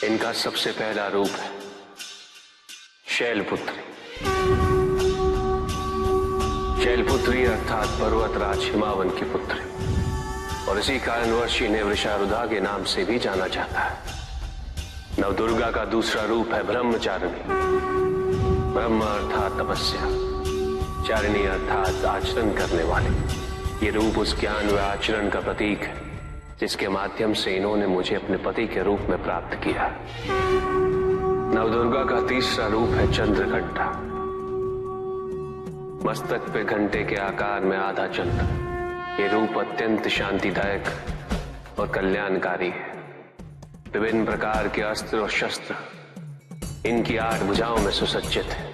इनका सबसे पहला रूप है शैलपुत्री। शैलपुत्री अर्थात पर्वतराज हिमावन की पुत्री, और इसी कारणवश इन्हें वृषारुधा के नाम से भी जाना जाता है। नवदुर्गा का दूसरा रूप है ब्रह्मचारिणी। ब्रह्म अर्थात तपस्या, चारिणी अर्थात आचरण करने वाले। ये रूप उस ज्ञान व आचरण का प्रतीक है जिसके माध्यम से इन्होंने मुझे अपने पति के रूप में प्राप्त किया। नवदुर्गा का तीसरा रूप है चंद्रघंटा। मस्तक पे घंटे के आकार में आधा चंद्र। ये रूप अत्यंत शांतिदायक और कल्याणकारी है। विभिन्न प्रकार के अस्त्र और शस्त्र इनकी 8 भुजाओं में सुसज्जित है।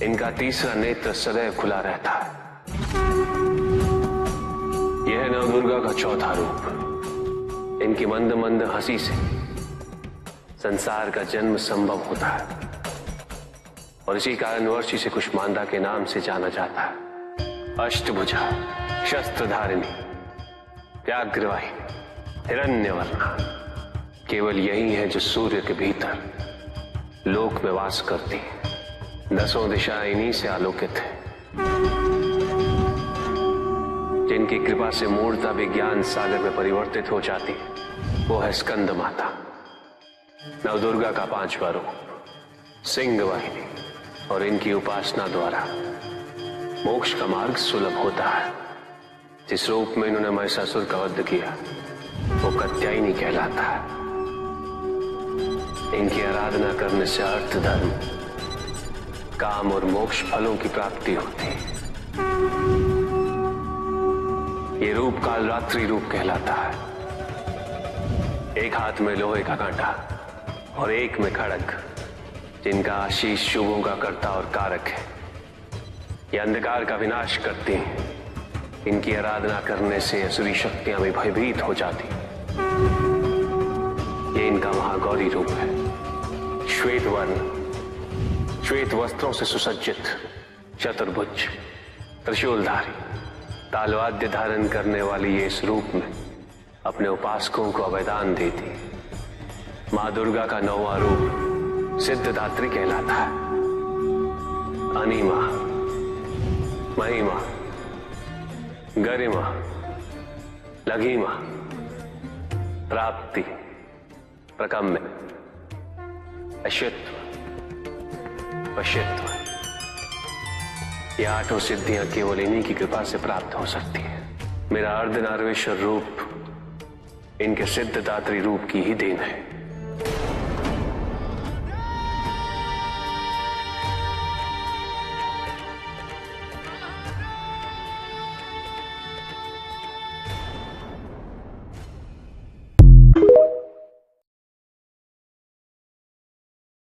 इनका तीसरा नेत्र सदैव खुला रहता है। यह है नवदुर्गा का चौथा रूप। इनकी मंद मंद हंसी से संसार का जन्म संभव होता है, और इसी कारणवश इसे कुष्मांडा के नाम से जाना जाता है। अष्टभुजा, शस्त्रधारिणी, व्याघ्रवाहिनी, हिरण्यवर्णा, केवल यही है जो सूर्य के भीतर लोक में वास करती है। 10 दिशाएं इन्हीं से आलोकित है। जिनकी कृपा से मूर्ता भी ज्ञान सागर में परिवर्तित हो जाती है, वो है स्कंद माता। नवदुर्गा का 5वां रूप सिंह वाहिनी, और इनकी उपासना द्वारा मोक्ष का मार्ग सुलभ होता है। जिस रूप में इन्होंने महिषासुर का वध किया वो कात्यायनी कहलाता है। इनकी आराधना करने से अर्थ, धर्म, काम और मोक्ष फलों की प्राप्ति होती है। ये रूप कालरात्रि रूप कहलाता है। एक हाथ में लोहे का कांटा और एक में खड़ग, जिनका आशीष शुभों का कर्ता और कारक है। ये अंधकार का विनाश करती हैं। इनकी आराधना करने से असुरी शक्तियां भी भयभीत हो जाती। ये इनका महागौरी रूप है। श्वेत वर्ण, श्वेत वस्त्रों से सुसज्जित, चतुर्भुज, त्रिशूलधारी, तालवाद्य धारण करने वाली ये इस रूप में अपने उपासकों को अभयदान देती। मां दुर्गा का 9वां रूप सिद्धदात्री कहलाता है। अनिमा, महिमा, गरिमा, लघिमा, प्राप्ति, प्रकम्य, अश्वित्व, वशित्व। ये 8 सिद्धियां केवल इन्हीं की कृपा से प्राप्त हो सकती है। मेरा अर्धनारीश्वर रूप इनके सिद्धदात्री रूप की ही देन है।